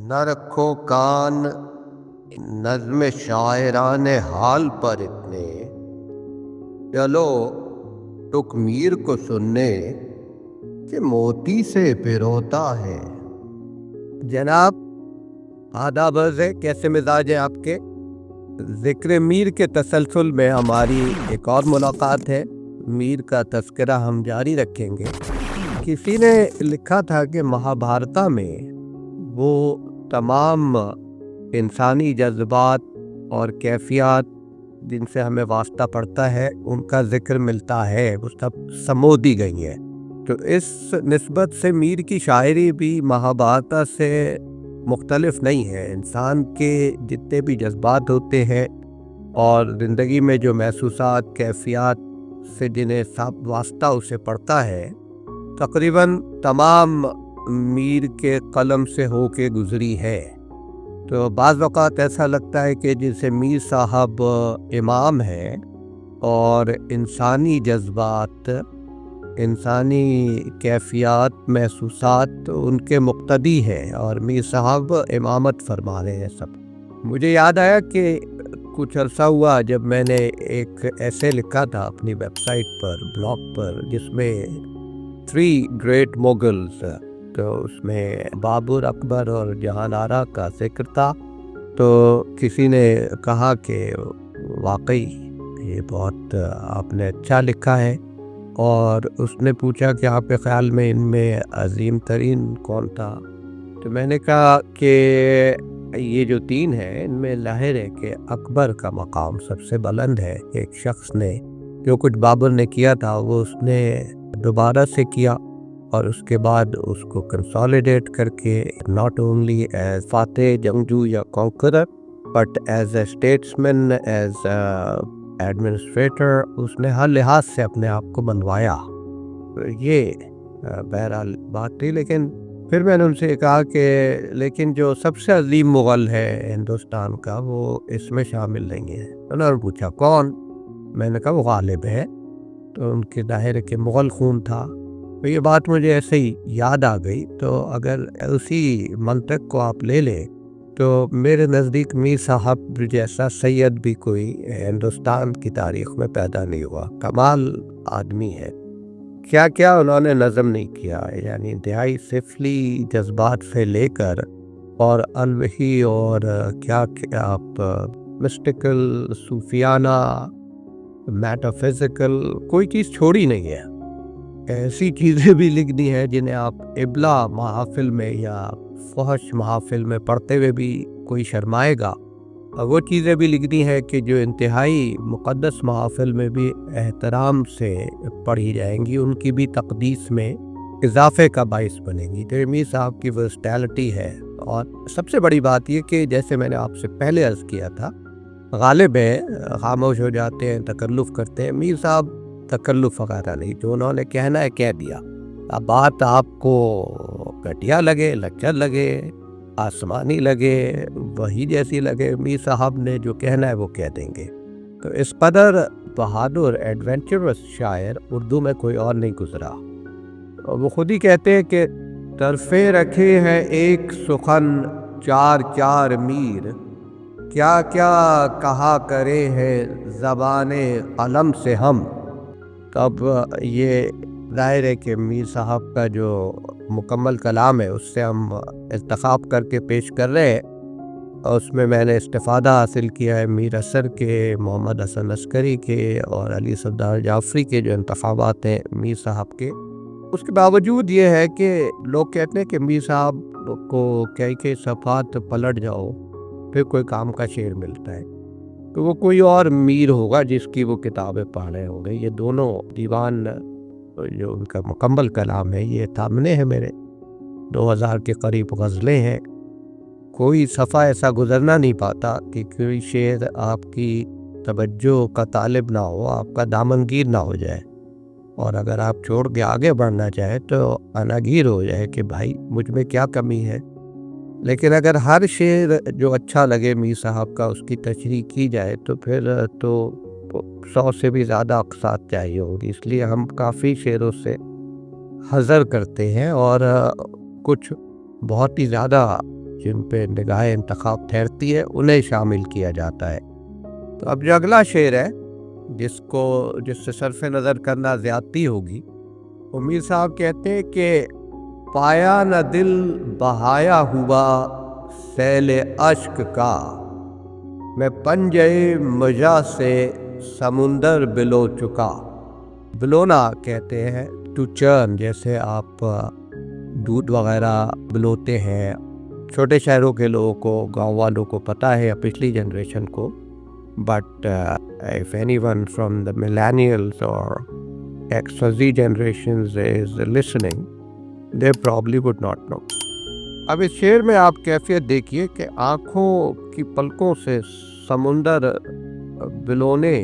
نہ رکھو کان نظم شاعران حال پر اتنے، چلو ٹک میر کو سننے کہ موتی سے پیروتا ہے۔ جناب آداب عرض ہے، کیسے مزاج ہیں آپ کے؟ ذکر میر کے تسلسل میں ہماری ایک اور ملاقات ہے۔ میر کا تذکرہ ہم جاری رکھیں گے۔ کسی نے لکھا تھا کہ مہابھارتا میں وہ تمام انسانی جذبات اور کیفیات جن سے ہمیں واسطہ پڑتا ہے ان کا ذکر ملتا ہے، وہ سب سمو دی گئی ہیں۔ تو اس نسبت سے میر کی شاعری بھی مہابھارتا سے مختلف نہیں ہے۔ انسان کے جتنے بھی جذبات ہوتے ہیں اور زندگی میں جو محسوسات کیفیات سے جنہیں واسطہ اسے پڑتا ہے، تقریباً تمام میر کے قلم سے ہو کے گزری ہے۔ تو بعض اوقات ایسا لگتا ہے کہ جیسے میر صاحب امام ہیں اور انسانی جذبات، انسانی کیفیات محسوسات ان کے مقتدی ہیں اور میر صاحب امامت فرما رہے ہیں سب۔ مجھے یاد آیا کہ کچھ عرصہ ہوا جب میں نے ایک ایسے لکھا تھا اپنی ویب سائٹ پر، بلاگ پر، جس میں 3 گریٹ مغلز، تو اس میں بابر، اکبر اور جہان آرا کا ذکر تھا۔ تو کسی نے کہا کہ واقعی یہ بہت آپ نے اچھا لکھا ہے، اور اس نے پوچھا کہ آپ کے خیال میں ان میں عظیم ترین کون تھا؟ تو میں نے کہا کہ یہ جو 3 ہیں ان میں ظاہر ہے کہ اکبر کا مقام سب سے بلند ہے۔ ایک شخص نے جو کچھ بابر نے کیا تھا وہ اس نے دوبارہ سے کیا، اور اس کے بعد اس کو کنسالیڈیٹ کر کے ناٹ اونلی ایز فاتح جنگجو یا conqueror but as a statesman, as administrator, اس نے ہر لحاظ سے اپنے آپ کو منوایا۔ یہ بہرحال بات تھی، لیکن پھر میں نے ان سے کہا کہ لیکن جو سب سے عظیم مغل ہے ہندوستان کا وہ اس میں شامل نہیں ہے۔ انہوں نے پوچھا کون؟ میں نے کہا وہ غالب ہے۔ تو ان کے ظاہر کہ مغل خون تھا، تو یہ بات مجھے ایسے ہی یاد آ گئی۔ تو اگر اسی منطق کو آپ لے لیں تو میرے نزدیک میر صاحب جیسا سید بھی کوئی ہندوستان کی تاریخ میں پیدا نہیں ہوا۔ کمال آدمی ہے، کیا کیا انہوں نے نظم نہیں کیا، یعنی انتہائی سفلی جذبات سے لے کر اور الوحی اور کیا آپ مسٹیکل، صوفیانہ، میٹافزیکل، کوئی چیز چھوڑی نہیں ہے۔ ایسی چیزیں بھی لکھنی ہیں جنہیں آپ ابلا محافل میں یا فحش محافل میں پڑھتے ہوئے بھی کوئی شرمائے گا، اور وہ چیزیں بھی لکھنی ہے کہ جو انتہائی مقدس محافل میں بھی احترام سے پڑھی جائیں گی، ان کی بھی تقدیس میں اضافے کا باعث بنے گی۔ تو میر صاحب کی ورسٹیلٹی ہے، اور سب سے بڑی بات یہ کہ جیسے میں نے آپ سے پہلے عرض کیا تھا، غالب ہے خاموش ہو جاتے ہیں، تکلف کرتے ہیں۔ میر صاحب تکلف وغیرہ نہیں، جو انہوں نے کہنا ہے کہہ دیا۔ اب بات آپ کو گھٹیا لگے، لچر لگے، آسمانی لگے، وہی جیسی لگے، میر صاحب نے جو کہنا ہے وہ کہہ دیں گے۔ تو اس قدر بہادر ایڈونچرس شاعر اردو میں کوئی اور نہیں گزرا۔ وہ خود ہی کہتے ہیں کہ طرفے رکھے ہیں ایک سخن 4 میر، کیا کیا کہا کرے ہیں زبان قلم سے ہم۔ تب یہ ظاہر ہے کہ میر صاحب کا جو مکمل کلام ہے اس سے ہم انتخاب کر کے پیش کر رہے ہیں، اور اس میں میں نے استفادہ حاصل کیا ہے میر اثر کے، محمد حسن عسکری کے اور علی صفدر جعفری کے جو انتخابات ہیں میر صاحب کے۔ اس کے باوجود یہ ہے کہ لوگ کہتے ہیں کہ میر صاحب کو کئی صفحات پلٹ جاؤ پھر کوئی کام کا شعر ملتا ہے، تو وہ کوئی اور میر ہوگا جس کی وہ کتابیں پڑھ رہے ہوں گے۔ یہ دونوں دیوان جو ان کا مکمل کلام ہے یہ سامنے ہے میرے، 2000 کے قریب غزلیں ہیں۔ کوئی صفحہ ایسا گزرنا نہیں پاتا کہ کوئی شعر آپ کی توجہ کا طالب نہ ہو، آپ کا دامنگیر نہ ہو جائے، اور اگر آپ چھوڑ کے آگے بڑھنا چاہیں تو اناگیر ہو جائے کہ بھائی مجھ میں کیا کمی ہے۔ لیکن اگر ہر شعر جو اچھا لگے میر صاحب کا اس کی تشریح کی جائے تو پھر تو 100 سے بھی زیادہ اقساط چاہیے ہوگی۔ اس لیے ہم کافی شعروں سے حذر کرتے ہیں، اور کچھ بہت ہی زیادہ جن پہ نگاہ انتخاب ٹھہرتی ہے انہیں شامل کیا جاتا ہے۔ تو اب جو اگلا شعر ہے جس سے صرف نظر کرنا زیادتی ہوگی، وہ میر صاحب کہتے ہیں کہ پایا نہ دل بہایا ہوا سیل اشک کا، میں پنجے مژہ سے سمندر بلو چکا۔ بلونا کہتے ہیں ٹو چرن، جیسے آپ دودھ وغیرہ بلوتے ہیں۔ چھوٹے شہروں کے لوگوں کو، گاؤں والوں کو پتہ ہے، یا پچھلی جنریشن کو، but if anyone from the millennials or XYZ generations is listening, they probably would not know۔ اب اس شعر میں آپ کیفیت دیکھیے کہ آنکھوں کی پلکوں سے سمندر بلونے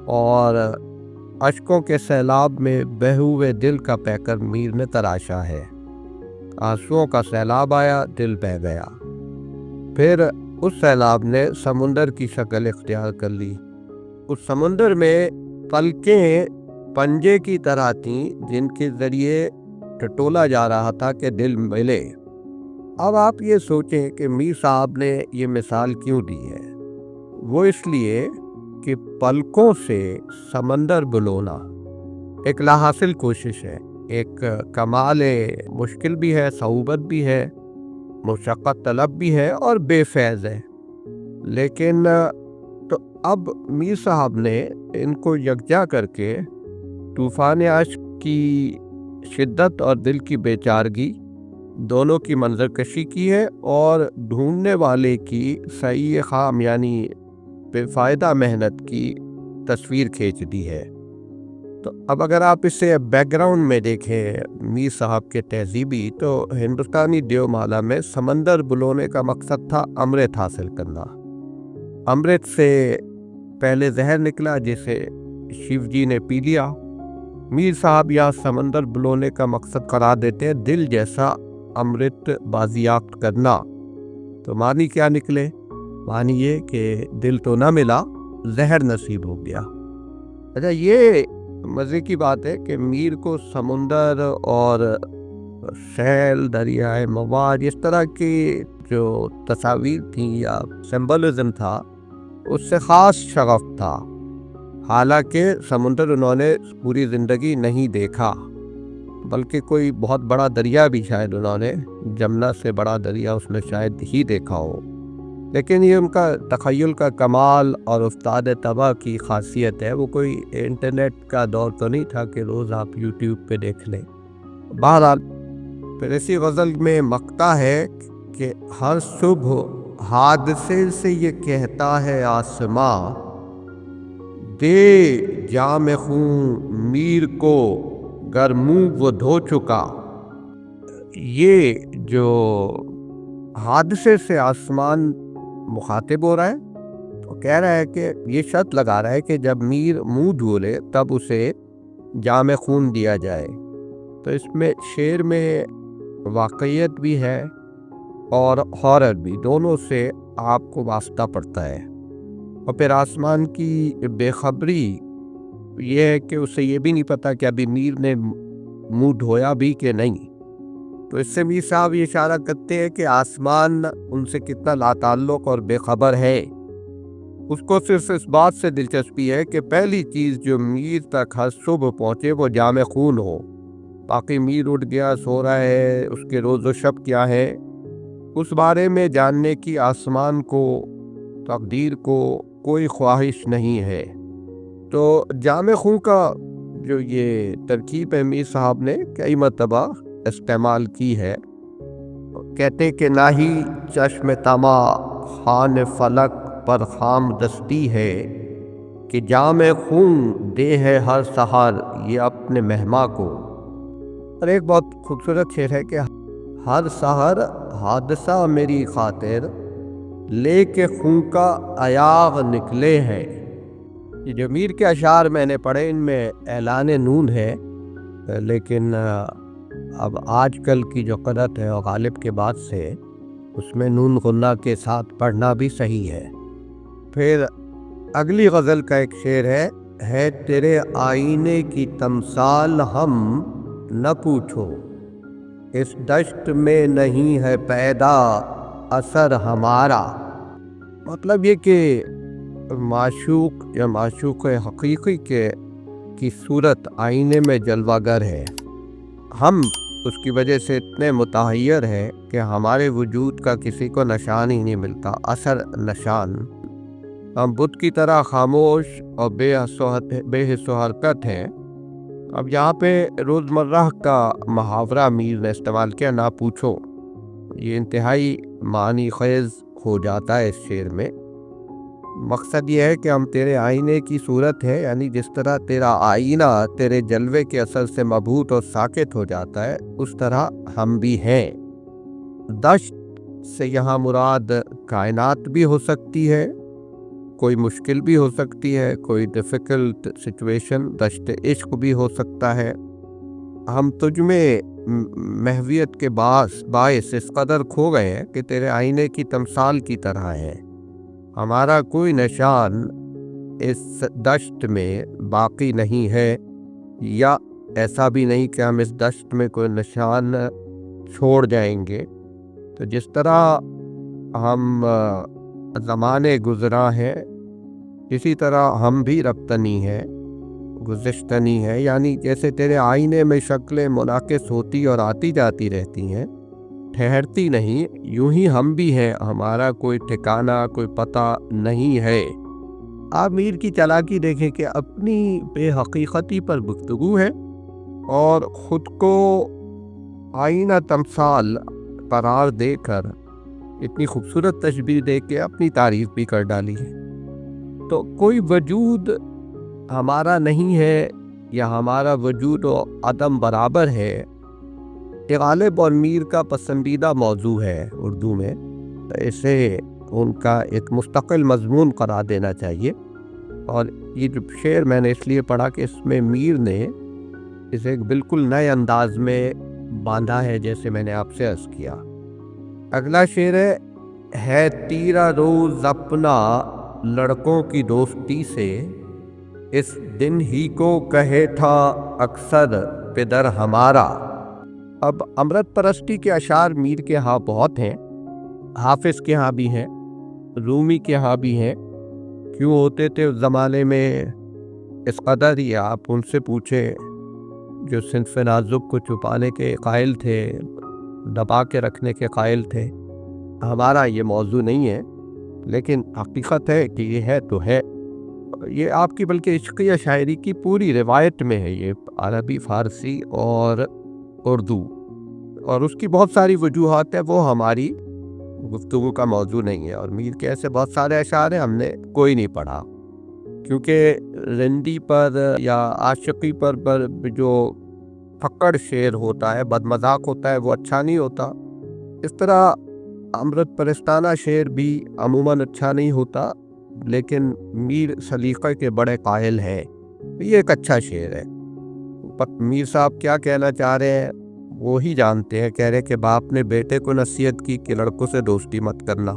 اور اشکوں کے سیلاب میں بہے ہوئے دل کا پیکر میر نے تراشا ہے۔ آنسوؤں کا سیلاب آیا، دل بہہ گیا، پھر اس سیلاب نے سمندر کی شکل اختیار کر لی۔ اس سمندر میں پلکیں پنجے کی طرح تھیں جن کے ذریعے ٹٹولا جا رہا تھا کہ دل ملے۔ اب آپ یہ سوچیں کہ میر صاحب نے یہ مثال کیوں دی ہے؟ وہ اس لیے کہ پلکوں سے سمندر بلونا ایک لاحاصل کوشش ہے، ایک کمال مشکل بھی ہے، صعوبت بھی ہے، مشقت طلب بھی ہے اور بے فیض ہے۔ لیکن تو اب میر صاحب نے ان کو یکجا کر کے طوفان عشق کی شدت اور دل کی بے چارگی دونوں کی منظر کشی کی ہے، اور ڈھونڈنے والے کی سعی خام یعنی بے فائدہ محنت کی تصویر کھینچ دی ہے۔ تو اب اگر آپ اسے بیک گراؤنڈ میں دیکھیں میر صاحب کے تہذیبی، تو ہندوستانی دیو مالا میں سمندر بلونے کا مقصد تھا امرت حاصل کرنا۔ امرت سے پہلے زہر نکلا جسے شیو جی نے پی لیا۔ میر صاحب یہاں سمندر بلونے کا مقصد قرار دیتے ہیں دل جیسا امرت بازیافت کرنا۔ تو معنی کیا نکلے؟ معنی یہ کہ دل تو نہ ملا، زہر نصیب ہو گیا۔ اچھا، یہ مزے کی بات ہے کہ میر کو سمندر اور سیل، دریائے مواد، اس طرح کی جو تصاویر تھیں یا سمبلزم تھا، اس سے خاص شغف تھا۔ حالانکہ سمندر انہوں نے پوری زندگی نہیں دیکھا، بلکہ کوئی بہت بڑا دریا بھی شاید انہوں نے، جمنا سے بڑا دریا اس نے شاید ہی دیکھا ہو۔ لیکن یہ ان کا تخیل کا کمال اور استاد طبع کی خاصیت ہے۔ وہ کوئی انٹرنیٹ کا دور تو نہیں تھا کہ روز آپ یوٹیوب پہ دیکھ لیں۔ بہرحال پھر اسی غزل میں مقطع ہے کہ ہر صبح حادثے سے یہ کہتا ہے آسماں، دے جام خون میر کو گر منہ وہ دھو چکا۔ یہ جو حادثے سے آسمان مخاطب ہو رہا ہے، تو کہہ رہا ہے کہ یہ شرط لگا رہا ہے کہ جب میر منہ دھو لے تب اسے جام خون دیا جائے۔ تو اس میں شعر میں واقعیت بھی ہے اور ہارر بھی، دونوں سے آپ کو واسطہ پڑتا ہے۔ اور پھر آسمان کی بے خبری یہ ہے کہ اسے یہ بھی نہیں پتا کہ ابھی میر نے منہ دھویا بھی کہ نہیں۔ تو اس سے میر صاحب یہ اشارہ کرتے ہیں کہ آسمان ان سے کتنا لاتعلق اور بے خبر ہے۔ اس کو صرف اس بات سے دلچسپی ہے کہ پہلی چیز جو میر تک ہر صبح پہنچے وہ جام خون ہو۔ باقی میر اٹھ گیا، سو رہا ہے، اس کے روز و شب کیا ہے، اس بارے میں جاننے کی آسمان کو، تقدیر کو کوئی خواہش نہیں ہے۔ تو جام خون کا جو یہ ترکیب ہے میر صاحب نے کئی مرتبہ استعمال کی ہے۔ کہتے کہ نہ ہی چشم طمع خوان فلک پر خام دستی ہے، کہ جام خون دے ہے ہر سحر یہ اپنے مہماں کو۔ اور ایک بہت خوبصورت شعر ہے کہ ہر سحر حادثہ میری خاطر، لے کے خون کا ایاغ نکلے ہیں۔ یہ جو میر کے اشعار میں نے پڑھے ان میں اعلان نون ہے، لیکن اب آج کل کی جو قدرت ہے اور غالب کے بعد سے اس میں نون غنہ کے ساتھ پڑھنا بھی صحیح ہے۔ پھر اگلی غزل کا ایک شعر ہے تیرے آئینے کی تمثال ہم نہ پوچھو، اس دشت میں نہیں ہے پیدا اثر ہمارا، مطلب یہ کہ معشوق یا معشوق حقیقی کی صورت آئینے میں جلوہ گر ہے، ہم اس کی وجہ سے اتنے متحیر ہیں کہ ہمارے وجود کا کسی کو نشان ہی نہیں ملتا، اثر نشان۔ ہم بت کی طرح خاموش اور بے حس و حرکت ہیں۔ اب یہاں پہ روزمرہ کا محاورہ میر نے استعمال کیا، نہ پوچھو، یہ انتہائی معنی خیز ہو جاتا ہے اس شعر میں۔ مقصد یہ ہے کہ ہم تیرے آئینے کی صورت ہے، یعنی جس طرح تیرا آئینہ تیرے جلوے کے اثر سے مبہوت اور ساکت ہو جاتا ہے، اس طرح ہم بھی ہیں۔ دشت سے یہاں مراد کائنات بھی ہو سکتی ہے، کوئی مشکل بھی ہو سکتی ہے، کوئی ڈیفیکلٹ سچویشن، دشت عشق بھی ہو سکتا ہے۔ ہم تجھ میں محویت کے باعث اس قدر کھو گئے ہیں کہ تیرے آئینے کی تمثال کی طرح ہے۔ ہمارا کوئی نشان اس دشت میں باقی نہیں ہے، یا ایسا بھی نہیں کہ ہم اس دشت میں کوئی نشان چھوڑ جائیں گے۔ تو جس طرح ہم زمانے گزرا ہے، اسی طرح ہم بھی رفتنی ہیں، گزشتنی ہے، یعنی جیسے تیرے آئینے میں شکلیں منعکس ہوتی اور آتی جاتی رہتی ہیں، ٹھہرتی نہیں، یوں ہی ہم بھی ہیں، ہمارا کوئی ٹھکانہ، کوئی پتہ نہیں ہے۔ آپ میر کی چالاکی دیکھیں کہ اپنی بے حقیقتی پر گفتگو ہے اور خود کو آئینہ تمثال قرار دے کر اتنی خوبصورت تشبیہ دے کے اپنی تعریف بھی کر ڈالی ہے۔ تو کوئی وجود ہمارا نہیں ہے یا ہمارا وجود و عدم برابر ہے، یہ غالب اور میر کا پسندیدہ موضوع ہے اردو میں، اسے ان کا ایک مستقل مضمون قرار دینا چاہیے۔ اور یہ جو شعر میں نے اس لیے پڑھا کہ اس میں میر نے اسے ایک بالکل نئے انداز میں باندھا ہے، جیسے میں نے آپ سے عرض کیا۔ اگلا شعر ہے تیرا روز اپنا لڑکوں کی دوستی سے، اس دن ہی کو کہے تھا اکثر پدر ہمارا۔ اب امرت پرستی کے اشعار میر کے ہاں بہت ہیں، حافظ کے ہاں بھی ہیں، رومی کے ہاں بھی ہیں۔ کیوں ہوتے تھے اس زمانے میں اس قدر ہی آپ ان سے پوچھیں جو صنف نازک کو چھپانے کے قائل تھے، دبا کے رکھنے کے قائل تھے۔ ہمارا یہ موضوع نہیں ہے، لیکن حقیقت ہے کہ یہ ہے تو ہے۔ یہ آپ کی بلکہ عشقیہ شاعری کی پوری روایت میں ہے، یہ عربی، فارسی اور اردو، اور اس کی بہت ساری وجوہات ہیں، وہ ہماری گفتگو کا موضوع نہیں ہے۔ اور میر کے ایسے بہت سارے اشعار ہیں، ہم نے کوئی نہیں پڑھا، کیونکہ رندی پر یا عاشقی پر جو پھکڑ شعر ہوتا ہے، بد مذاق ہوتا ہے، وہ اچھا نہیں ہوتا۔ اس طرح امرت پرستانہ شعر بھی عموماً اچھا نہیں ہوتا، لیکن میر سلیقہ کے بڑے قائل ہیں، یہ ایک اچھا شعر ہے۔ میر صاحب کیا کہنا چاہ رہے ہیں وہی جانتے ہیں۔ کہہ رہے کہ باپ نے بیٹے کو نصیحت کی کہ لڑکوں سے دوستی مت کرنا۔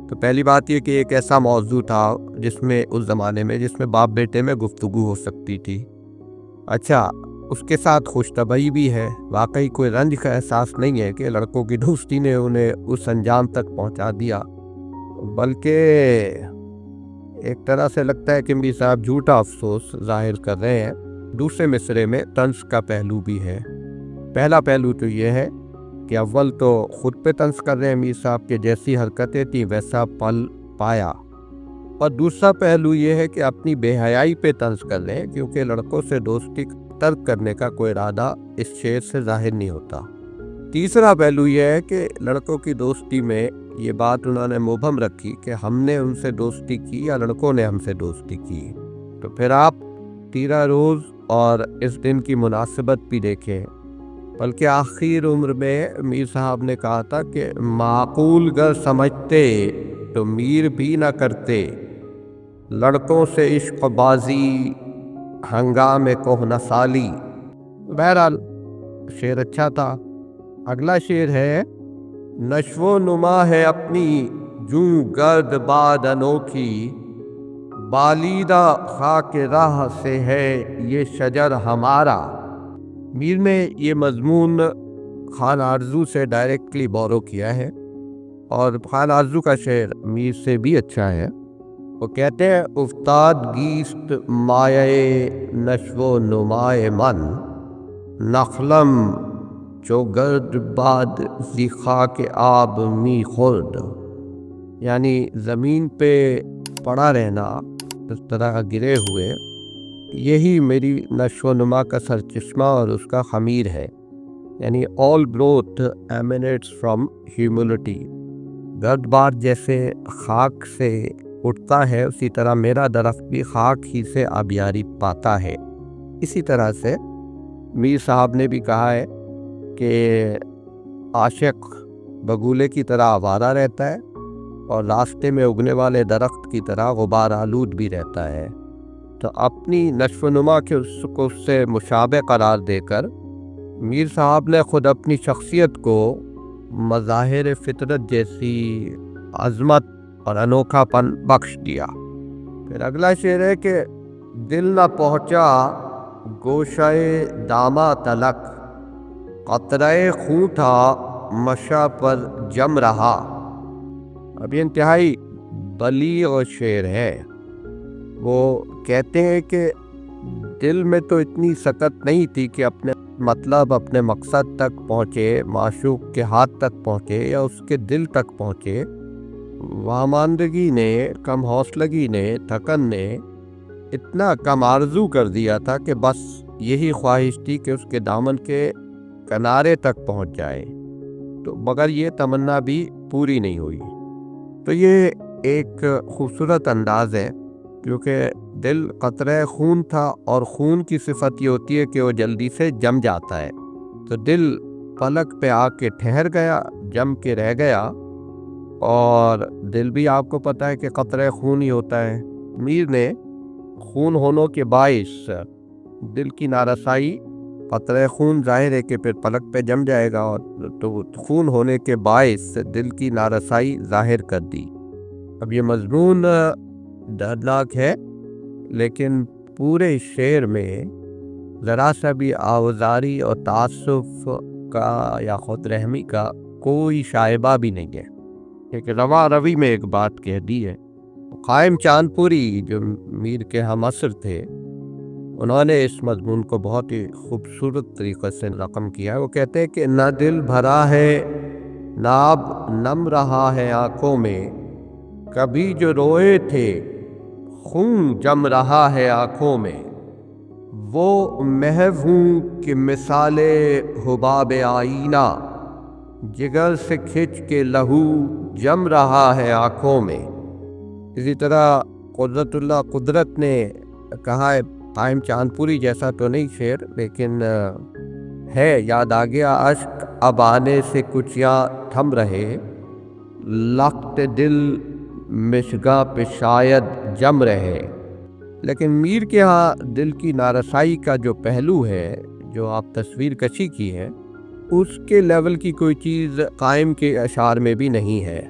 تو پہلی بات یہ کہ ایک ایسا موضوع تھا جس میں اس زمانے میں جس میں باپ بیٹے میں گفتگو ہو سکتی تھی۔ اچھا، اس کے ساتھ خوش طبعی بھی ہے، واقعی کوئی رنج کا احساس نہیں ہے کہ لڑکوں کی دوستی نے انہیں اس انجام تک پہنچا دیا، بلکہ ایک طرح سے لگتا ہے کہ میر صاحب جھوٹا افسوس ظاہر کر رہے ہیں۔ دوسرے مصرعے میں طنز کا پہلو بھی ہے۔ پہلا پہلو تو یہ ہے کہ اول تو خود پہ طنز کر رہے ہیں میر صاحب کے، جیسی حرکتیں تھیں ویسا پل پایا، اور دوسرا پہلو یہ ہے کہ اپنی بے حیائی پہ طنز کر رہے ہیں، کیونکہ لڑکوں سے دوستی ترک کرنے کا کوئی ارادہ اس شعر سے ظاہر نہیں ہوتا۔ تیسرا پہلو یہ ہے کہ لڑکوں کی دوستی میں یہ بات انہوں نے مبہم رکھی کہ ہم نے ان سے دوستی کی یا لڑکوں نے ہم سے دوستی کی۔ تو پھر آپ تیرا روز اور اس دن کی مناسبت بھی دیکھیں، بلکہ آخر عمر میں میر صاحب نے کہا تھا کہ معقول گر سمجھتے تو میر بھی نہ کرتے، لڑکوں سے عشق بازی ہنگام کہنہ سالی۔ بہرحال شعر اچھا تھا۔ اگلا شعر ہے نشو و نما ہے اپنی جوں گرد باد انوکھی، بالیدہ خاک راہ سے ہے یہ شجر ہمارا۔ میر نے یہ مضمون خان آرزو سے ڈائریکٹلی بورو کیا ہے۔ اور خان آرزو کا شعر میر سے بھی اچھا ہے. وہ کہتے ہیں افتاد گیست مایہ نشو و نمائے من، نخلم چو گرد باد زی خاک آب می خورد. یعنی زمین پہ پڑا رہنا اس طرح گرے ہوئے، یہی میری نشو و نما کا سرچشمہ اور اس کا خمیر ہے. یعنی all growth emanates from humility. گرد بار جیسے خاک سے اٹھتا ہے، اسی طرح میرا درخت بھی خاک ہی سے آبیاری پاتا ہے. اسی طرح سے میر صاحب نے بھی کہا ہے کہ عاشق بگولے کی طرح آوارہ رہتا ہے اور راستے میں اگنے والے درخت کی طرح غبار آلود بھی رہتا ہے. تو اپنی نشو و نما کے اس سے مشابہ قرار دے کر میر صاحب نے خود اپنی شخصیت کو مظاہر فطرت جیسی عظمت اور انوکھا پن بخش دیا. پھر اگلا شعر ہے کہ دل نہ پہنچا گوشۂ دامہ تلک، قطرۂ خوں تھا مشا پر جم رہا. اب یہ انتہائی بلیغ شعر ہے. وہ کہتے ہیں کہ دل میں تو اتنی سکت نہیں تھی کہ اپنے مطلب اپنے مقصد تک پہنچے، معشوق کے ہاتھ تک پہنچے یا اس کے دل تک پہنچے. واماندگی نے، کم حوصلگی نے، تھکن نے اتنا کم آرزو کر دیا تھا کہ بس یہی خواہش تھی کہ اس کے دامن کے کنارے تک پہنچ جائے، تو مگر یہ تمنا بھی پوری نہیں ہوئی. تو یہ ایک خوبصورت انداز ہے، کیونکہ دل قطرہ خون تھا اور خون کی صفت یہ ہوتی ہے کہ وہ جلدی سے جم جاتا ہے. تو دل پلک پہ آ کے ٹھہر گیا، جم کے رہ گیا. اور دل بھی آپ کو پتہ ہے کہ قطرہ خون ہی ہوتا ہے. میر نے خون ہونے کے باعث دل کی نارسائی، قطرہ خون ظاہر ہے کہ پھر پلک پہ جم جائے گا، اور تو خون ہونے کے باعث دل کی نارسائی ظاہر کر دی. اب یہ مضمون دردناک ہے، لیکن پورے شعر میں ذرا سا بھی آوزاری اور تعصف کا یا خود رحمی کا کوئی شائبہ بھی نہیں ہے. ایک رواں روی میں ایک بات کہہ دی ہے. قائم چاند پوری جو میر کے ہم عصر تھے، انہوں نے اس مضمون کو بہت ہی خوبصورت طریقے سے رقم کیا ہے. وہ کہتے ہیں کہ نہ دل بھرا ہے نہ اب نم رہا ہے آنکھوں میں، کبھی جو روئے تھے خون جم رہا ہے آنکھوں میں. وہ محو ہوں کہ مثال حباب آئینہ، جگر سے کھچ کے لہو جم رہا ہے آنکھوں میں. اسی طرح قدرت اللہ قدرت نے کہا ہے، قائم چاند پوری جیسا تو نہیں شعر، لیکن ہے یاد آ گیا، اشک اب آنے سے کچھ یا تھم رہے، لخت دل مشگاں پہ شاید جم رہے. لیکن میر کے ہاں دل کی نارسائی کا جو پہلو ہے، جو آپ تصویر کشی کی ہے، اس کے لیول کی کوئی چیز قائم کے اشعار میں بھی نہیں ہے.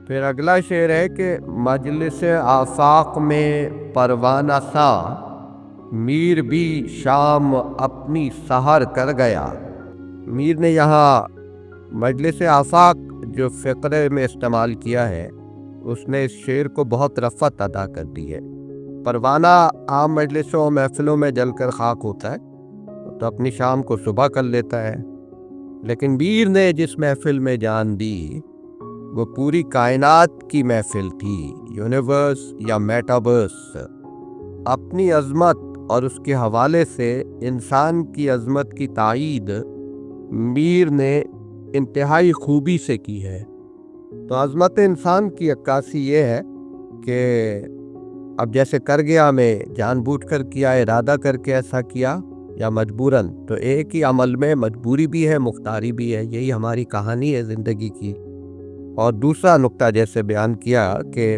پھر اگلا شعر ہے کہ مجلس آفاق میں پروانہ سا، میر بھی شام اپنی سحر کر گیا. میر نے یہاں مجلس آفاق جو فقرے میں استعمال کیا ہے، اس نے اس شعر کو بہت رفعت ادا کر دی ہے. پروانہ عام مجلسوں و محفلوں میں جل کر خاک ہوتا ہے تو اپنی شام کو صبح کر لیتا ہے، لیکن میر نے جس محفل میں جان دی وہ پوری کائنات کی محفل تھی، یونیورس یا میٹاورس. اپنی عظمت اور اس کے حوالے سے انسان کی عظمت کی تائید میر نے انتہائی خوبی سے کی ہے. تو عظمت انسان کی عکاسی یہ ہے کہ اب جیسے کر گیا میں جان بوجھ کر کیا، ارادہ کر کے ایسا کیا یا مجبوراً، تو ایک ہی عمل میں مجبوری بھی ہے، مختاری بھی ہے. یہی ہماری کہانی ہے زندگی کی. اور دوسرا نقطہ جیسے بیان کیا کہ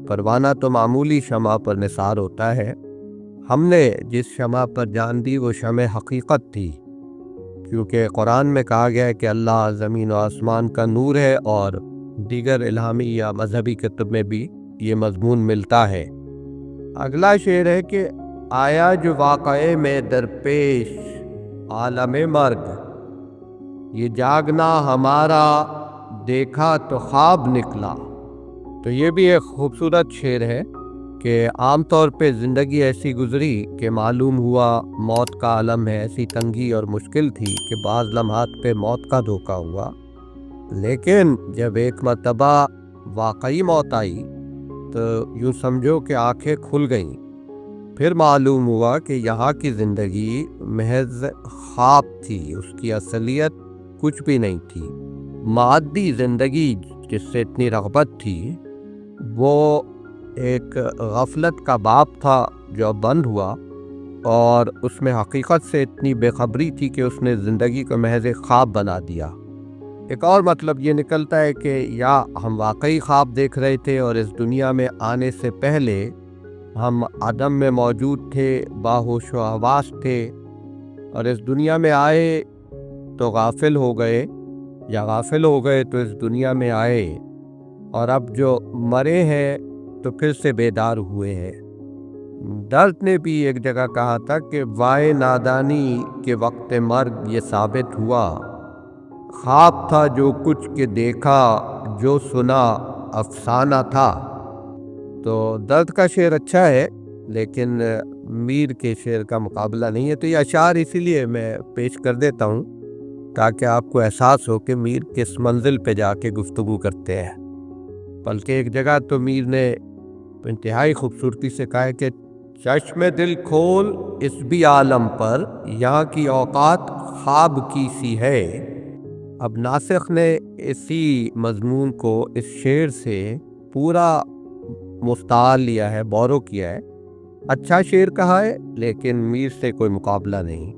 پروانہ تو معمولی شمع پر نثار ہوتا ہے، ہم نے جس شمع پر جان دی وہ شمع حقیقت تھی، کیونکہ قرآن میں کہا گیا ہے کہ اللہ زمین و آسمان کا نور ہے، اور دیگر الہامی یا مذہبی کتب میں بھی یہ مضمون ملتا ہے. اگلا شعر ہے کہ آیا جو واقعے میں درپیش عالم مرگ، یہ جاگنا ہمارا دیکھا تو خواب نکلا۔ تو یہ بھی ایک خوبصورت شعر ہے کہ عام طور پہ زندگی ایسی گزری کہ معلوم ہوا موت کا عالم ہے، ایسی تنگی اور مشکل تھی کہ بعض لمحات پہ موت کا دھوکہ ہوا، لیکن جب ایک مرتبہ واقعی موت آئی تو یوں سمجھو کہ آنکھیں کھل گئیں۔ پھر معلوم ہوا کہ یہاں کی زندگی محض خواب تھی، اس کی اصلیت کچھ بھی نہیں تھی۔ مادی زندگی جس سے اتنی رغبت تھی وہ ایک غفلت کا باب تھا جو اب بند ہوا، اور اس میں حقیقت سے اتنی بے خبری تھی کہ اس نے زندگی کو محض ایک خواب بنا دیا۔ ایک اور مطلب یہ نکلتا ہے کہ یا ہم واقعی خواب دیکھ رہے تھے اور اس دنیا میں آنے سے پہلے ہم عدم میں موجود تھے، باہوش و حواس تھے، اور اس دنیا میں آئے تو غافل ہو گئے، یا غافل ہو گئے تو اس دنیا میں آئے، اور اب جو مرے ہیں تو پھر سے بیدار ہوئے ہیں۔ درد نے بھی ایک جگہ کہا تھا کہ وائے نادانی کے وقت مرگ یہ ثابت ہوا، خواب تھا جو کچھ کے دیکھا، جو سنا افسانہ تھا۔ تو درد کا شعر اچھا ہے لیکن میر کے شعر کا مقابلہ نہیں ہے۔ تو یہ اشعار اسی لیے میں پیش کر دیتا ہوں تاکہ آپ کو احساس ہو کہ میر کس منزل پہ جا کے گفتگو کرتے ہیں۔ بلکہ ایک جگہ تو میر نے انتہائی خوبصورتی سے کہا ہے کہ چشم دل کھول اس بھی عالم پر، یہاں کی اوقات خواب کی سی ہے۔ اب ناسخ نے اسی مضمون کو اس شعر سے پورا مستعار لیا ہے، بورو کیا ہے۔ اچھا شعر کہا ہے لیکن میر سے کوئی مقابلہ نہیں۔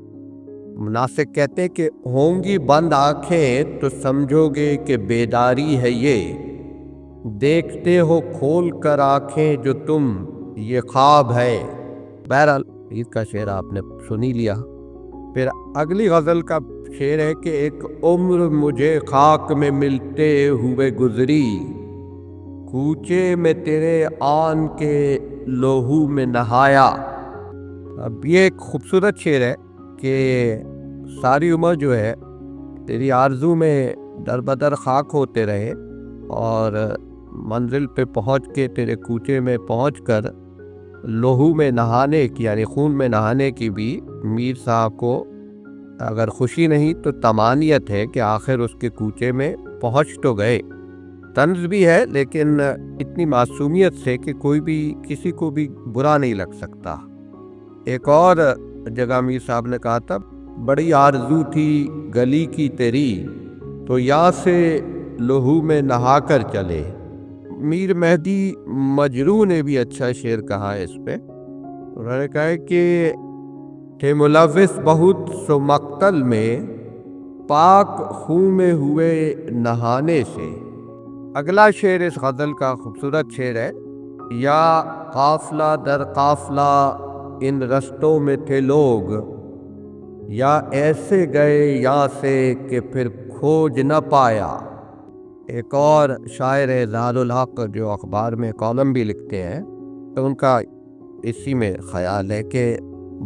ناسخ کہتے ہیں کہ ہوں گی بند آنکھیں تو سمجھو گے کہ بیداری ہے یہ، دیکھتے ہو کھول کر آنکھیں جو تم یہ خواب ہے۔ بہرحال عید کا شعر آپ نے سنی لیا۔ پھر اگلی غزل کا شعر ہے کہ ایک عمر مجھے خاک میں ملتے ہوئے گزری، کوچے میں تیرے آن کے لوہو میں نہایا۔ اب یہ ایک خوبصورت شعر ہے کہ ساری عمر جو ہے تیری آرزو میں در بدر خاک ہوتے رہے، اور منزل پہ پہنچ کے تیرے کوچے میں پہنچ کر لہو میں نہانے کی یعنی خون میں نہانے کی بھی میر صاحب کو اگر خوشی نہیں تو تمانیت ہے کہ آخر اس کے کوچے میں پہنچ تو گئے۔ طنز بھی ہے لیکن اتنی معصومیت سے کہ کوئی بھی کسی کو بھی برا نہیں لگ سکتا۔ ایک اور جگہ میر صاحب نے کہا تھا بڑی آرزو تھی گلی کی تیری، تو یہاں سے لہو میں نہا کر چلے۔ میر مہدی مجروح نے بھی اچھا شعر کہا ہے اس پہ۔ انہوں نے کہا ہے کہ تھے ملوث بہت سو مقتل میں، پاک خون میں ہوئے نہانے سے۔ اگلا شعر اس غزل کا خوبصورت شعر ہے، یا قافلہ در قافلہ ان رستوں میں تھے لوگ، یا ایسے گئے یہاں سے کہ پھر کھوج نہ پایا۔ ایک اور شاعر ہے اظہار الحق جو اخبار میں کالم بھی لکھتے ہیں، تو ان کا اسی میں خیال ہے کہ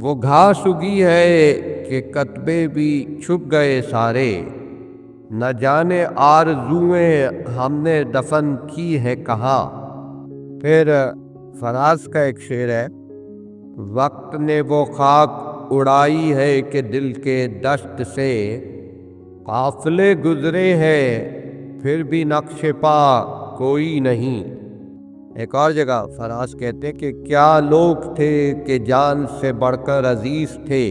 وہ گھاس اگی ہے کہ کتبے بھی چھپ گئے سارے، نہ جانے آرزوئیں ہم نے دفن کی ہے کہاں۔ پھر فراز کا ایک شعر ہے، وقت نے وہ خاک اڑائی ہے کہ دل کے دشت سے، قافلے گزرے ہیں پھر بھی نقش پا کوئی نہیں۔ ایک اور جگہ فراز کہتے کہ کیا لوگ تھے کہ جان سے بڑھ کر عزیز تھے،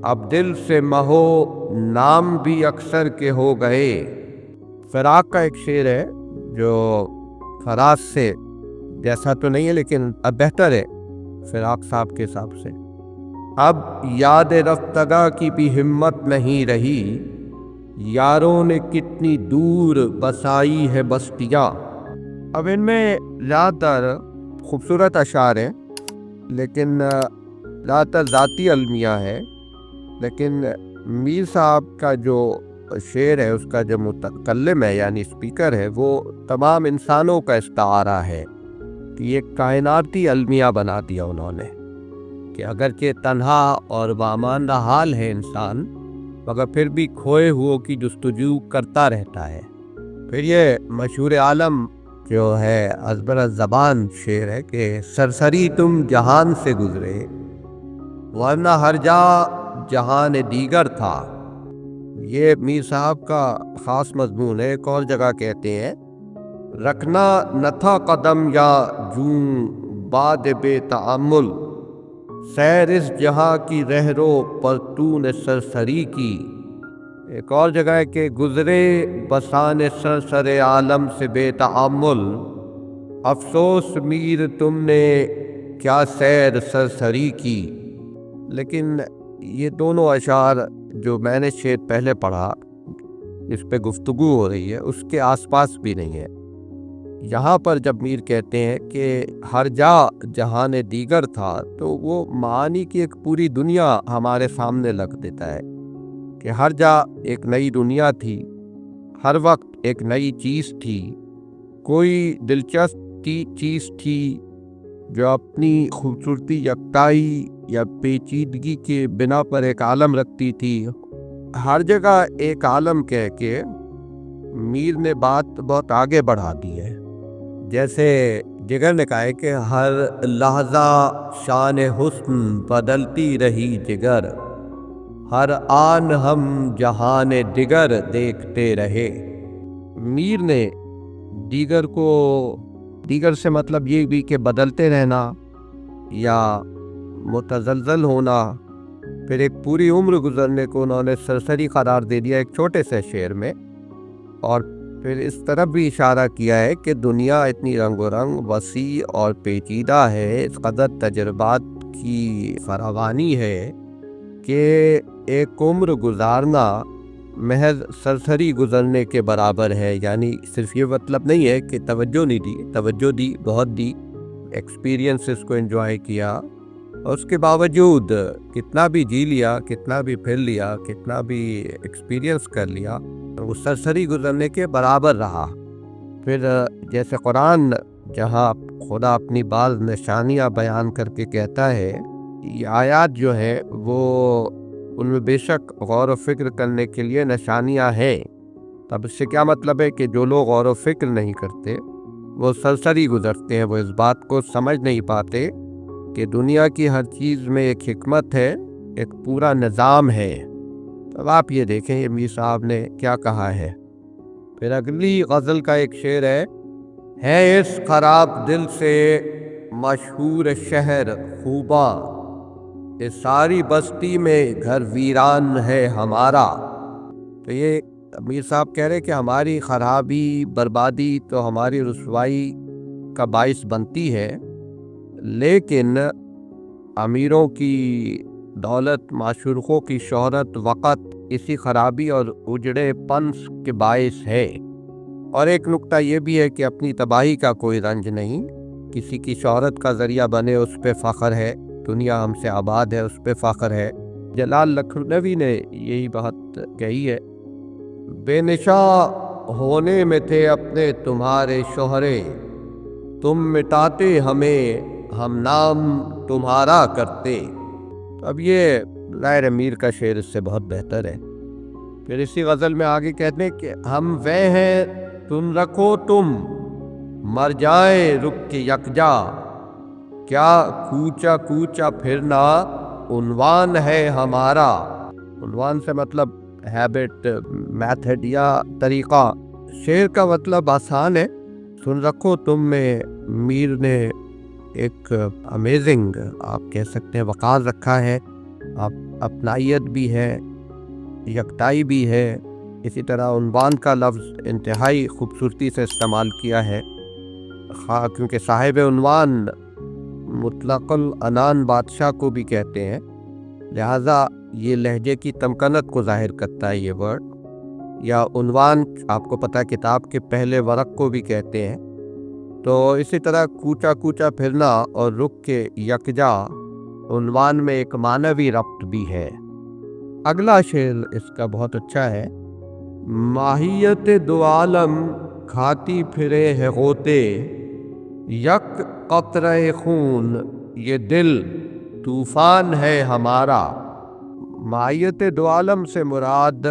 اب دل سے مہو نام بھی اکثر کے ہو گئے۔ فراق کا ایک شعر ہے جو فراز سے جیسا تو نہیں ہے لیکن اب بہتر ہے فراق صاحب کے حساب سے۔ اب یاد رفتگاں کی بھی ہمت نہیں رہی، یاروں نے کتنی دور بسائی ہے بستیاں۔ اب ان میں زیادہ تر خوبصورت اشعار ہیں لیکن زیادہ تر ذاتی المیہ ہے، لیکن میر صاحب کا جو شعر ہے اس کا جو متکلم ہے یعنی اسپیکر ہے وہ تمام انسانوں کا استعارہ ہے کہ یہ کائناتی المیہ بنا دیا انہوں نے کہ اگرچہ تنہا اور باماندہ حال ہے انسان، مگر پھر بھی کھوئے ہوئے کی جستجو کرتا رہتا ہے۔ پھر یہ مشہور عالم جو ہے ازبر زبان شعر ہے کہ سرسری تم جہان سے گزرے ورنہ ہر جا جہان دیگر تھا۔ یہ میر صاحب کا خاص مضمون ہے۔ ایک اور جگہ کہتے ہیں رکھنا نہ تھا قدم یا جوں باد بے تعمل، سیر اس جہاں کی رہرو پر تو نے سرسری کی۔ ایک اور جگہ ہے کہ گزرے بسان سرسر عالم سے بے تعمل، افسوس میر تم نے کیا سیر سرسری کی۔ لیکن یہ دونوں اشعار جو میں نے شعر پہلے پڑھا اس پہ گفتگو ہو رہی ہے اس کے آس پاس بھی نہیں ہے۔ یہاں پر جب میر کہتے ہیں کہ ہر جا جہان دیگر تھا تو وہ معانی کی ایک پوری دنیا ہمارے سامنے لگ دیتا ہے کہ ہر جا ایک نئی دنیا تھی، ہر وقت ایک نئی چیز تھی، کوئی دلچسپ چیز تھی جو اپنی خوبصورتی یکتائی یا پیچیدگی کے بنا پر ایک عالم رکھتی تھی۔ ہر جگہ ایک عالم کہہ کے میر نے بات بہت آگے بڑھا دی ہے۔ جیسے جگر نے کہا ہے کہ ہر لحظہ شان حسن بدلتی رہی جگر، ہر آن ہم جہان دیگر دیکھتے رہے۔ میر نے دیگر سے مطلب یہ بھی کہ بدلتے رہنا یا متزلزل ہونا، پھر ایک پوری عمر گزرنے کو انہوں نے سرسری قرار دے دیا ایک چھوٹے سے شعر میں، اور پھر اس طرف بھی اشارہ کیا ہے کہ دنیا اتنی رنگ و رنگ وسیع اور پیچیدہ ہے، اس قدر تجربات کی فراوانی ہے کہ ایک عمر گزارنا محض سرسری گزرنے کے برابر ہے۔ یعنی صرف یہ مطلب نہیں ہے کہ توجہ نہیں دی، توجہ دی، بہت دی، ایکسپیرینسز کو انجوائے کیا، اور اس کے باوجود کتنا بھی جی لیا، کتنا بھی پھر لیا، کتنا بھی ایکسپیرینس کر لیا، وہ سرسری گزرنے کے برابر رہا۔ پھر جیسے قرآن جہاں خدا اپنی بعض نشانیاں بیان کر کے کہتا ہے، یہ آیات جو ہے وہ ان میں بے شک غور و فکر کرنے کے لیے نشانیاں ہیں۔ تب اس سے کیا مطلب ہے کہ جو لوگ غور و فکر نہیں کرتے وہ سرسری گزرتے ہیں، وہ اس بات کو سمجھ نہیں پاتے کہ دنیا کی ہر چیز میں ایک حکمت ہے، ایک پورا نظام ہے۔ اب آپ یہ دیکھیں یہ میر صاحب نے کیا کہا ہے۔ پھر اگلی غزل کا ایک شعر ہے اس خراب دل سے مشہور شہر خوباں، اس ساری بستی میں گھر ویران ہے ہمارا۔ تو یہ میر صاحب کہہ رہے کہ ہماری خرابی، بربادی تو ہماری رسوائی کا باعث بنتی ہے، لیکن امیروں کی دولت، معشوقوں کی شہرت، وقت اسی خرابی اور اجڑے پنس کے باعث ہے۔ اور ایک نکتہ یہ بھی ہے کہ اپنی تباہی کا کوئی رنج نہیں، کسی کی شہرت کا ذریعہ بنے اس پہ فخر ہے، دنیا ہم سے آباد ہے اس پہ فخر ہے۔ جلال لکھنوی نے یہی بات کہی ہے، بے نشاں ہونے میں تھے اپنے تمہارے شہرے، تم مٹاتے ہمیں ہم نام تمہارا کرتے۔ اب یہ ظاہر میر کا شعر اس سے بہت بہتر ہے۔ پھر اسی غزل میں آگے کہتے ہیں کہ ہم وہ ہیں تم رکھو تم، مر جائیں رک کے یکجا، کیا کوچا کوچا پھرنا عنوان ہے ہمارا۔ عنوان سے مطلب ہیبٹ، میتھڈ یا طریقہ۔ شعر کا مطلب آسان ہے، سن رکھو تم میں میر نے ایک امیزنگ آپ کہہ سکتے ہیں وقار رکھا ہے، اپنائیت بھی ہے، یکتائی بھی ہے۔ اسی طرح عنوان کا لفظ انتہائی خوبصورتی سے استعمال کیا ہے، کیونکہ صاحب عنوان مطلق العنان بادشاہ کو بھی کہتے ہیں، لہٰذا یہ لہجے کی تمکنت کو ظاہر کرتا ہے یہ ورڈ۔ یا عنوان آپ کو پتہ کتاب کے پہلے ورق کو بھی کہتے ہیں۔ تو اسی طرح کوچا کوچا پھرنا اور رک کے یکجا عنوان میں ایک معنوی ربط بھی ہے۔ اگلا شعر اس کا بہت اچھا ہے، ماہیت دو عالم کھاتی پھرے ہے غوطے، یک قطرہ خون یہ دل طوفان ہے ہمارا۔ ماہیت دو عالم سے مراد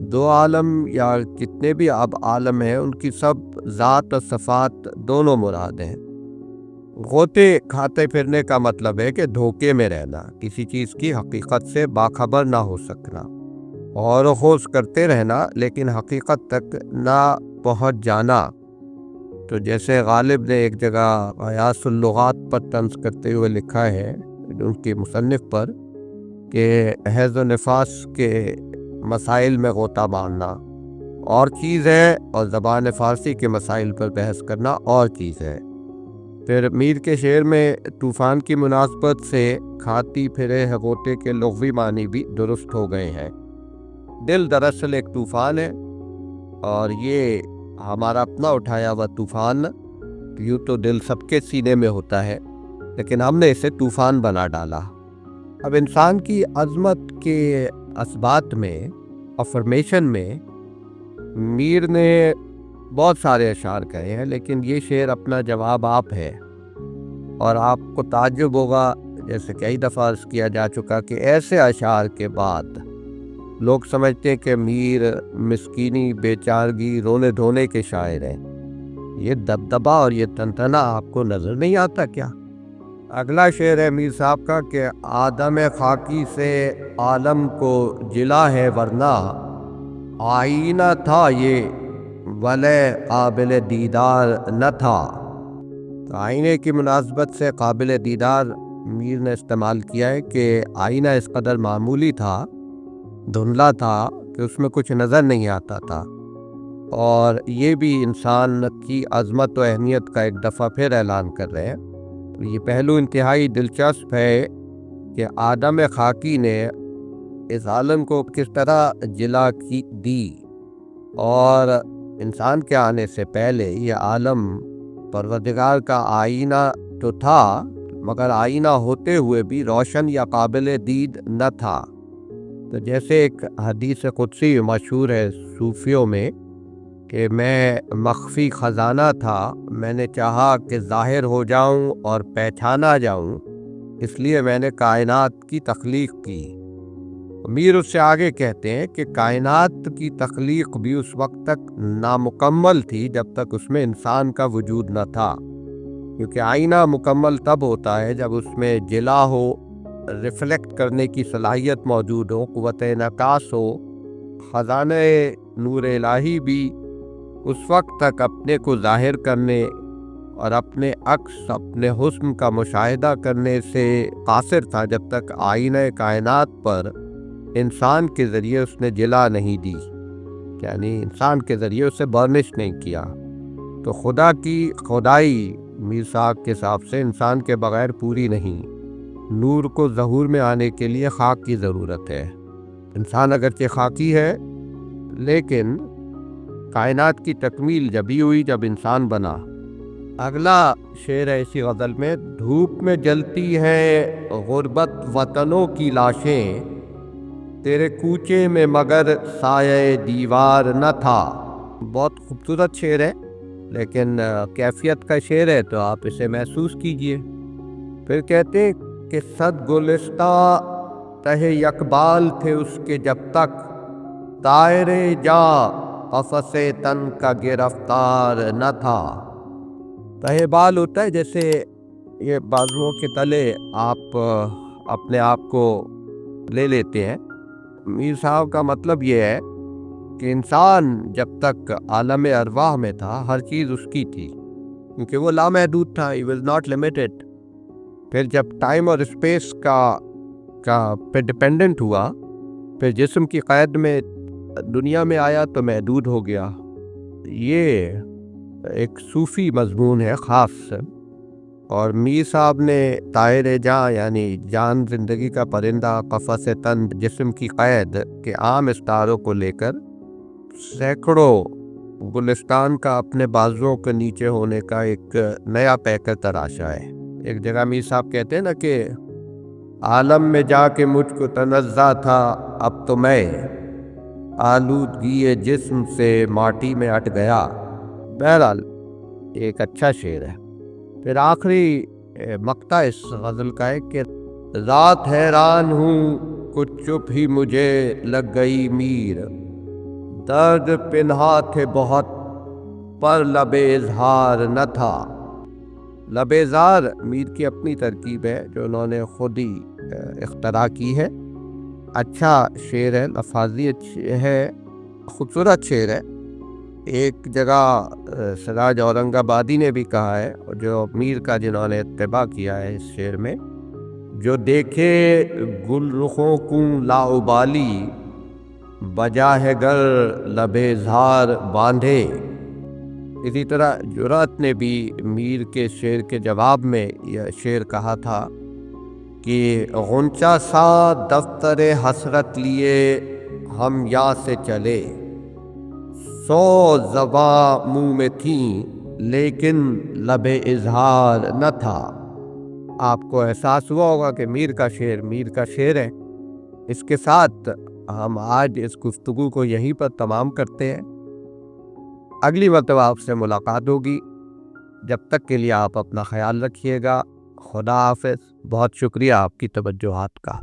دو عالم یا جتنے بھی اب عالم ہیں ان کی سب ذات و صفات دونوں مراد ہیں۔ غوطے کھاتے پھرنے کا مطلب ہے کہ دھوکے میں رہنا، کسی چیز کی حقیقت سے باخبر نہ ہو سکنا، اور خوش کرتے رہنا لیکن حقیقت تک نہ پہنچ جانا۔ تو جیسے غالب نے ایک جگہ قیاس اللغات پر طنز کرتے ہوئے لکھا ہے ان کی مصنف پر کہ حیض و نفاس کے مسائل میں غوطہ مارنا اور چیز ہے اور زبان فارسی کے مسائل پر بحث کرنا اور چیز ہے۔ پھر میر کے شعر میں طوفان کی مناسبت سے کھاتی پھرے غوطے کے لغوی معنی بھی درست ہو گئے ہیں۔ دل دراصل ایک طوفان ہے، اور یہ ہمارا اپنا اٹھایا ہوا طوفان، یوں تو دل سب کے سینے میں ہوتا ہے لیکن ہم نے اسے طوفان بنا ڈالا۔ اب انسان کی عظمت کے اثبات میں، افرمیشن میں، میر نے بہت سارے اشعار کہے ہیں، لیکن یہ شعر اپنا جواب آپ ہے۔ اور آپ کو تعجب ہوگا، جیسے کئی دفعہ عرض کیا جا چکا، کہ ایسے اشعار کے بعد لوگ سمجھتے ہیں کہ میر مسکینی، بیچارگی، رونے دھونے کے شاعر ہیں۔ یہ دبدبا اور یہ تنتنا آپ کو نظر نہیں آتا کیا؟ اگلا شعر ہے میر صاحب کا کہ آدم خاکی سے عالم کو جلا ہے، ورنہ آئینہ تھا یہ ولے قابل دیدار نہ تھا۔ تو آئینے کی مناسبت سے قابل دیدار میر نے استعمال کیا ہے کہ آئینہ اس قدر معمولی تھا، دھندلا تھا کہ اس میں کچھ نظر نہیں آتا تھا۔ اور یہ بھی انسان کی عظمت و اہمیت کا ایک دفعہ پھر اعلان کر رہے ہیں۔ یہ پہلو انتہائی دلچسپ ہے کہ آدم خاکی نے اس عالم کو کس طرح جلا کی دی، اور انسان کے آنے سے پہلے یہ عالم پروردگار کا آئینہ تو تھا، مگر آئینہ ہوتے ہوئے بھی روشن یا قابل دید نہ تھا۔ تو جیسے ایک حدیث قدسی مشہور ہے صوفیوں میں کہ میں مخفی خزانہ تھا، میں نے چاہا کہ ظاہر ہو جاؤں اور پہچانا جاؤں، اس لیے میں نے کائنات کی تخلیق کی۔ میر اس سے آگے کہتے ہیں کہ کائنات کی تخلیق بھی اس وقت تک نامکمل تھی جب تک اس میں انسان کا وجود نہ تھا، کیونکہ آئینہ مکمل تب ہوتا ہے جب اس میں جلا ہو، ریفلیکٹ کرنے کی صلاحیت موجود ہو، قوت انعکاس ہو۔ خزانہ نور الہی بھی اس وقت تک اپنے کو ظاہر کرنے اور اپنے عکس، اپنے حسن کا مشاہدہ کرنے سے قاصر تھا جب تک آئینہ کائنات پر انسان کے ذریعے اس نے جلا نہیں دی، یعنی انسان کے ذریعے اسے برنش نہیں کیا۔ تو خدا کی خدائی میر صاحب کے حساب سے انسان کے بغیر پوری نہیں۔ نور کو ظہور میں آنے کے لیے خاک کی ضرورت ہے۔ انسان اگرچہ خاکی ہے، لیکن کائنات کی تکمیل جبھی ہوئی جب انسان بنا۔ اگلا شعر ہے اسی غزل میں، دھوپ میں جلتی ہیں غربت وطنوں کی لاشیں، تیرے کوچے میں مگر سایہ دیوار نہ تھا۔ بہت خوبصورت شعر ہے، لیکن کیفیت کا شعر ہے تو آپ اسے محسوس کیجئے۔ پھر کہتے ہیں کہ صد گلستہ تہ یکبال تھے اس کے جب تک، طائر جاں قفس تن کا گرفتار نہ تھا۔ تہ بال ہوتا ہے جیسے یہ بازوؤں کے تلے آپ اپنے آپ کو لے لیتے ہیں۔ میر صاحب کا مطلب یہ ہے کہ انسان جب تک عالم ارواح میں تھا ہر چیز اس کی تھی، کیونکہ وہ لامحدود تھا، he was not limited۔ پھر جب ٹائم اور اسپیس کا پہ ڈپینڈنٹ ہوا، پھر جسم کی قید میں دنیا میں آیا تو محدود ہو گیا۔ یہ ایک صوفی مضمون ہے خاص، اور میر صاحب نے طائر جاں یعنی جان زندگی کا پرندہ، قفس تن جسم کی قید کے عام استعاروں کو لے کر سینکڑوں گلستان کا اپنے بازوؤں کے نیچے ہونے کا ایک نیا پیکر تراشا ہے۔ ایک جگہ میر صاحب کہتے ہیں نا کہ عالم میں جا کے مجھ کو تنزع تھا، اب تو میں آلودگی جسم سے ماٹی میں اٹ گیا۔ بہرحال ایک اچھا شعر ہے۔ پھر آخری مقطع اس غزل کا ہے کہ رات حیران ہوں کچھ چپ ہی مجھے لگ گئی میر، درد پنہا تھے بہت پر لب اظہار نہ تھا۔ لب اظہار میر کی اپنی ترکیب ہے جو انہوں نے خود ہی اختراع کی ہے۔ اچھا شعر ہے، لفاظی ہے، خوبصورت شعر ہے۔ ایک جگہ سراج اورنگ آبادی نے بھی کہا ہے، جو میر کا جنہوں نے اتباع کیا ہے اس شعر میں، جو دیکھے گل رخوں کو لاابالی، بجا ہے گر لب اظہار باندھے۔ اسی طرح جرأت نے بھی میر کے شعر کے جواب میں یہ شعر کہا تھا کہ غنچہ سا دفتر حسرت لیے ہم یہاں سے چلے، 100 زباں منہ میں تھیں لیکن لب اظہار نہ تھا۔ آپ کو احساس ہوا ہوگا کہ میر کا شعر ہے۔ اس کے ساتھ ہم آج اس گفتگو کو یہیں پر تمام کرتے ہیں۔ اگلی مرتبہ آپ سے ملاقات ہوگی، جب تک کے لیے آپ اپنا خیال رکھیے گا۔ خدا حافظ۔ بہت شکریہ آپ کی توجہات کا۔